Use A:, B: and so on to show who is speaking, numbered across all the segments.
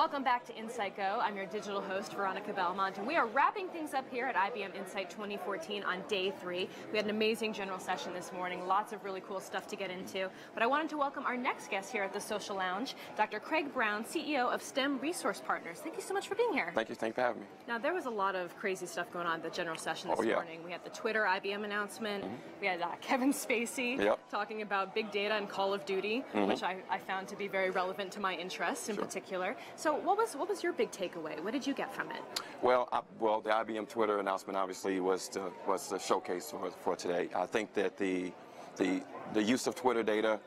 A: Welcome back to InsightGO. I'm your digital host, Veronica Belmont, and we are wrapping things up here at IBM Insight 2014 on day 3. We had an amazing general session this morning, lots of really cool stuff to get into. But I wanted to welcome our next guest here at the Social Lounge, Dr. Craig Brown, CEO of STEM Resource Partners. Thank you so much for being here.
B: Thank you. Thanks for having me.
A: Now, there was a lot of crazy stuff going on at the general session this morning. We had the Twitter IBM announcement. We had Kevin Spacey talking about big data and Call of Duty, which I found to be very relevant to my interests in particular. So what was your big takeaway? What did you get from it?
B: Well, the IBM Twitter announcement obviously was the showcase for today. I think that the use of Twitter data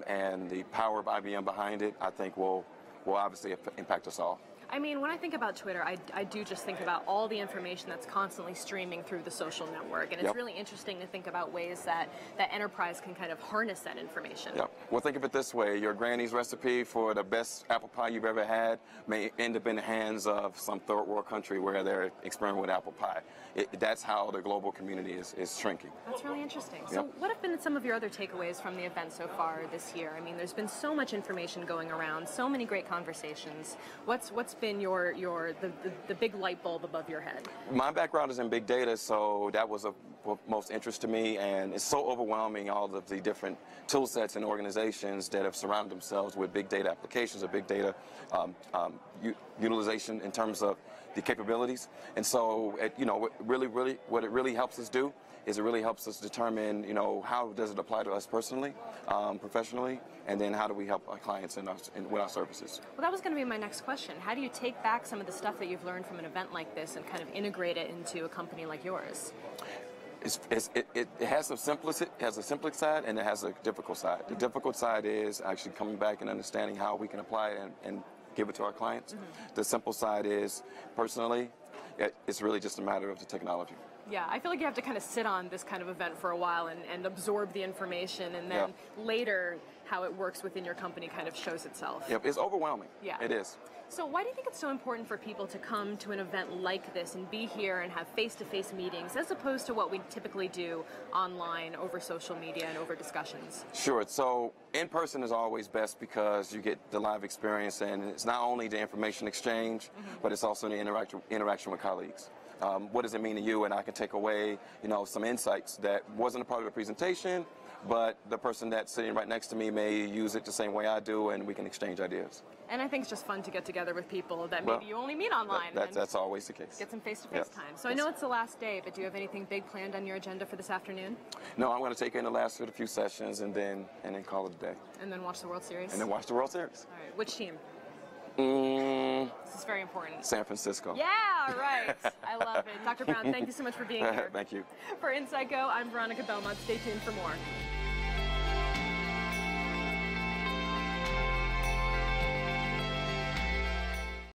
B: and the power of IBM behind it, I think will obviously impact us all.
A: I mean, when I think about Twitter, I do just think about all the information that's constantly streaming through the social network, and it's really interesting to think about ways that enterprise can kind of harness that information.
B: Well, think of it this way. Your granny's recipe for the best apple pie you've ever had may end up in the hands of some third world country where they're experimenting with apple pie. That's how the global community is shrinking.
A: That's really interesting. So what have been some of your other takeaways from the event so far this year? I mean, there's been so much information going around, so many great conversations. What's been the big light bulb above your head?
B: My background is in big data, so that was of most interest to me, and it's so overwhelming, all of the different tool sets and organizations that have surrounded themselves with big data applications or big data utilization in terms of the capabilities. And so, what it really helps us do is it really helps us determine, how does it apply to us personally, professionally, and then how do we help our clients with our services.
A: Well, that was going to be my next question. How do you take back some of the stuff that you've learned from an event like this and kind of integrate it into a company like yours?
B: It has a simple side and it has a difficult side. The difficult side is actually coming back and understanding how we can apply it and give it to our clients. The simple side is, personally, it's really just a matter of the technology.
A: Yeah, I feel like you have to kind of sit on this kind of event for a while and absorb the information, and then later how it works within your company kind of shows itself.
B: Yep, it's overwhelming. Yeah. It is.
A: So why do you think it's so important for people to come to an event like this and be here and have face-to-face meetings as opposed to what we typically do online over social media and over discussions?
B: Sure. So in person is always best because you get the live experience, and it's not only the information exchange, but it's also the interaction with colleagues. What does it mean to you? And I can take away, some insights that wasn't a part of the presentation, but the person that's sitting right next to me may use it the same way I do, and we can exchange ideas.
A: And I think it's just fun to get together with people that maybe you only meet online.
B: That's always the case.
A: Get some face-to-face time. So I know it's the last day, but do you have anything big planned on your agenda for this afternoon?
B: No, I'm going to take in the last few sessions and then call it a day.
A: And then watch the World Series?
B: And then watch the World Series.
A: All right. Which team? This is very important.
B: San Francisco.
A: Yeah, right. I love it. Dr. Brown, thank you so much for being here.
B: Thank you.
A: For InsightGO, I'm Veronica Belmont. Stay tuned for more.